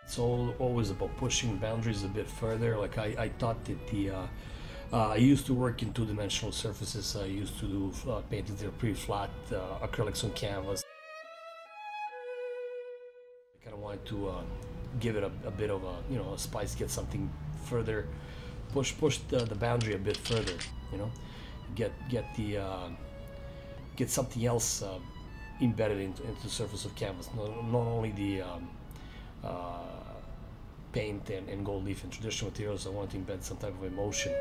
It's always about pushing boundaries a bit further. Like I thought that I used to work in two-dimensional surfaces. I used to do paintings that are pretty flat, acrylics on canvas. I kind of wanted to give it a bit of a spice, get something further, push the boundary a bit further. Get something else embedded into the surface of canvas. Not only the paint and gold leaf and traditional materials. I wanted to embed some type of emotion.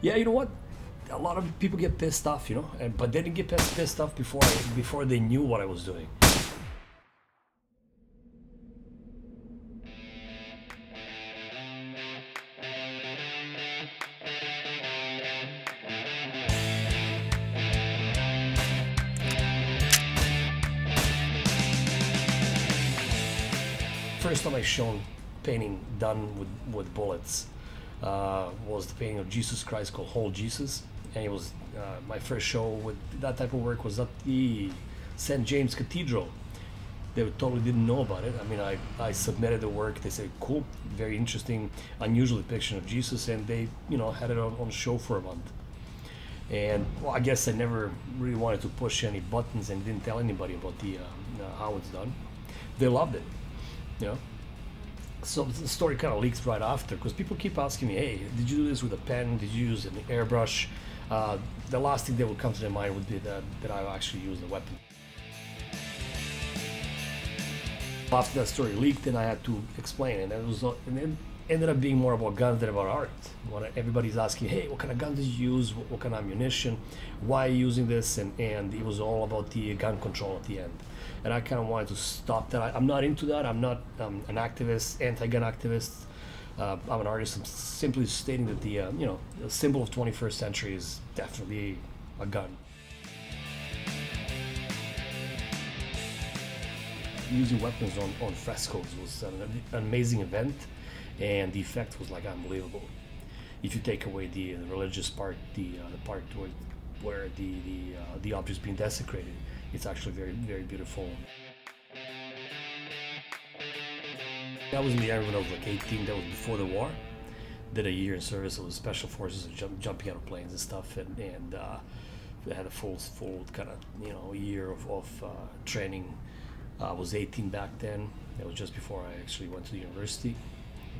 Yeah, you know what? A lot of people get pissed off, but they didn't get pissed off before they knew what I was doing. First time I shown painting done with bullets was the painting of Jesus Christ called Whole Jesus, and it was my first show with that type of work was at the St. James Cathedral. They totally didn't know about it. I mean, I submitted the work. They said, cool, very interesting, unusual depiction of Jesus, and they had it on show for a month. And well, I guess I never really wanted to push any buttons and didn't tell anybody about the how it's done. They loved it. So the story kind of leaks right after, because people keep asking me, hey, did you do this with a pen? Did you use an airbrush? The last thing that would come to their mind would be that I actually used a weapon. After that story leaked, then I had to explain it, and it ended up being more about guns than about art. Everybody's asking, hey, what kind of gun did you use? What kind of ammunition? Why are you using this? And it was all about the gun control at the end. And I kind of wanted to stop that. I'm not into that. I'm not an activist, anti-gun activist. I'm an artist. I'm simply stating that the symbol of 21st century is definitely a gun. Using weapons on frescoes was an amazing event, and the effect was like unbelievable. If you take away the religious part, the part where the object's being desecrated, it's actually very, very beautiful. I was in the Army when I was like 18. That was before the war. Did a year in service. It was special forces, jumping out of planes and stuff, and I had a full kind of year of training. I was 18 back then. It was just before I actually went to the university,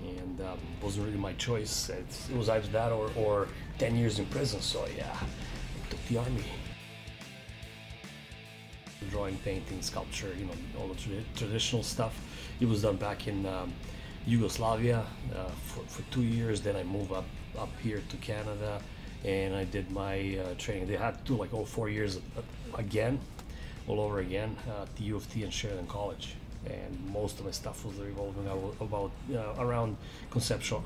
and it wasn't really my choice. It was either that or 10 years in prison. So yeah, I took the Army. Drawing, painting, sculpture, all the traditional stuff. It was done back in Yugoslavia for 2 years. Then I moved up here to Canada, and I did my training. They had to do like all 4 years again, all over again at the U of T and Sheridan College. And most of my stuff was revolving around conceptual art.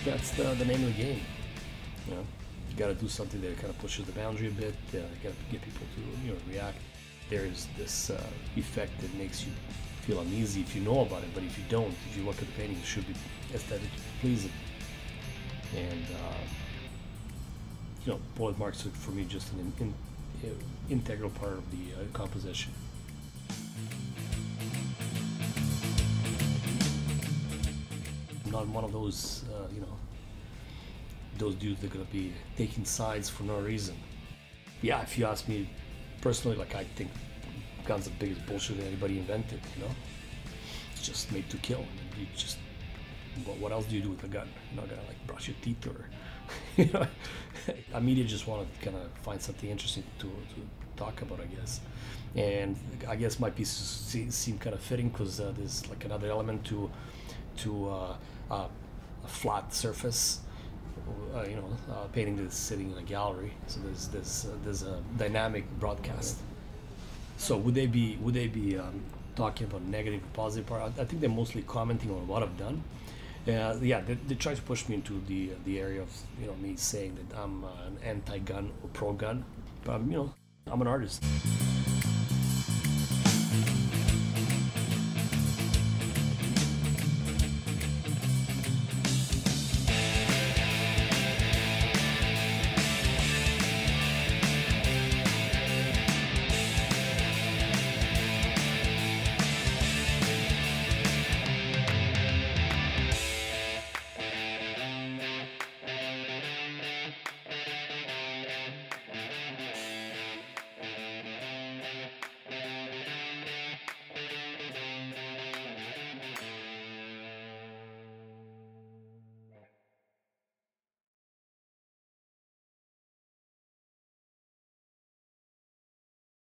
That's the name of the game. You got to do something that kind of pushes the boundary a bit. You got to get people to react. There's this effect that makes you feel uneasy if you know about it, but if you don't, if you look at the painting, it should be aesthetically pleasing. And bullet marks are for me just an integral part of the composition. I'm not one of those, those dudes that are gonna be taking sides for no reason. Yeah, if you ask me personally, like, I think guns are the biggest bullshit that anybody invented. It's just made to kill. You just, what else do you do with a gun? You're not gonna like brush your teeth or, Media just want to kind of find something interesting to talk about, I guess. And I guess my pieces seem kind of fitting because there's like another element to a flat surface, painting that's sitting in a gallery. So there's a dynamic broadcast. So would they be talking about negative or positive part? I think they're mostly commenting on what I've done. Yeah, they try to push me into the area of me saying that I'm an anti-gun or pro-gun, but I'm an artist.